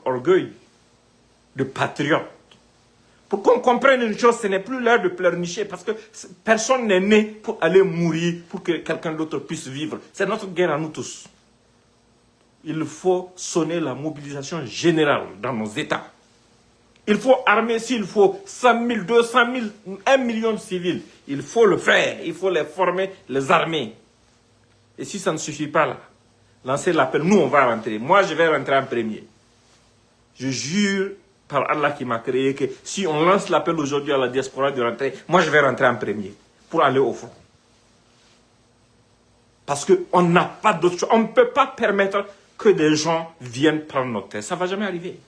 orgueil de patriote. Pour qu'on comprenne une chose, ce n'est plus l'heure de pleurnicher parce que personne n'est né pour aller mourir pour que quelqu'un d'autre puisse vivre. C'est notre guerre à nous tous. Il faut sonner la mobilisation générale dans nos États. Il faut armer s'il faut 100 000, 200 000, 1 million de civils. Il faut le faire. Il faut les former, les armer. Et si ça ne suffit pas là, lancer l'appel. Nous, on va rentrer. Moi, je vais rentrer en premier. Je jure par Allah qui m'a créé que si on lance l'appel aujourd'hui à la diaspora de rentrer, moi, je vais rentrer en premier pour aller au front. Parce qu'on n'a pas d'autre chose. On ne peut pas permettre que des gens viennent prendre notre terre. Ça ne va jamais arriver.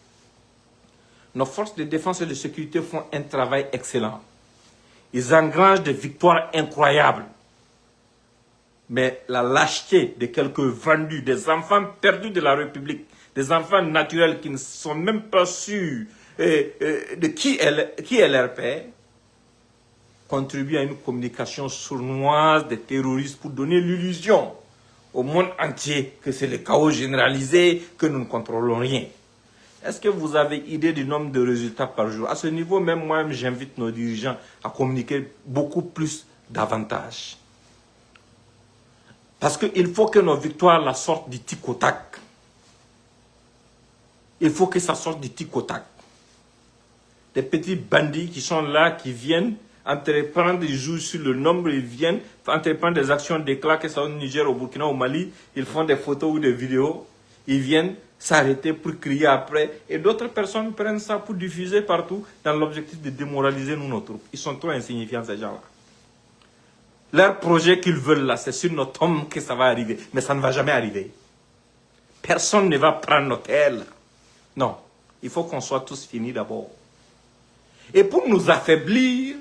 Nos forces de défense et de sécurité font un travail excellent. Ils engrangent des victoires incroyables. Mais la lâcheté de quelques vendus, des enfants perdus de la République, des enfants naturels qui ne sont même pas sûrs de qui est leur père, contribue à une communication sournoise des terroristes pour donner l'illusion au monde entier que c'est le chaos généralisé, que nous ne contrôlons rien. Est-ce que vous avez idée du nombre de résultats par jour? À ce niveau, même moi-même, j'invite nos dirigeants à communiquer beaucoup plus davantage. Parce qu'il faut que nos victoires la sortent du tic au tac. Il faut que ça sorte du tic au tac. Des petits bandits qui sont là, qui viennent entreprendre, ils jouent sur le nombre, ils viennent entreprendre des actions d'éclat, que ce soit au Niger, au Burkina, au Mali, ils font des photos ou des vidéos, ils viennent s'arrêter pour crier après, et d'autres personnes prennent ça pour diffuser partout dans l'objectif de démoraliser nos troupes. Ils sont trop insignifiants, ces gens-là. Leur projet qu'ils veulent là, c'est sur notre homme que ça va arriver, mais ça ne va jamais arriver. Personne ne va prendre notre aile. Non, il faut qu'on soit tous finis d'abord. Et pour nous affaiblir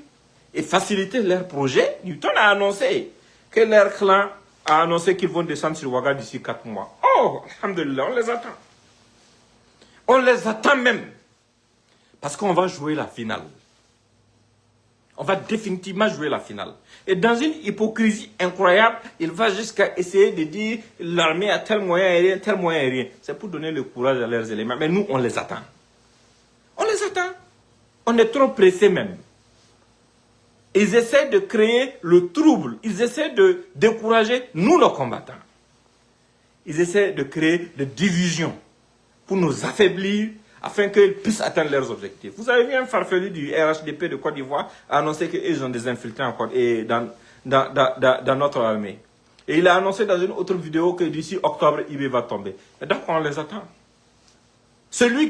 et faciliter leur projet, Newton a annoncé que leur clan a annoncé qu'ils vont descendre sur Ouaga d'ici 4 mois. Oh, alhamdulillah, on les attend. On les attend même. Parce qu'on va jouer la finale. On va définitivement jouer la finale. Et dans une hypocrisie incroyable, il va jusqu'à essayer de dire l'armée a tel moyen aérien, tel moyen aérien. C'est pour donner le courage à leurs éléments. Mais nous, on les attend. On les attend. On est trop pressés même. Ils essaient de créer le trouble. Ils essaient de décourager nous, nos combattants. Ils essaient de créer des divisions pour nous affaiblir afin qu'ils puissent atteindre leurs objectifs. Vous avez vu un farfelu du RHDP de Côte d'Ivoire annoncer qu'ils ont des infiltrés encore dans notre armée. Et il a annoncé dans une autre vidéo que d'ici octobre, IB va tomber. Et donc on les attend. Celui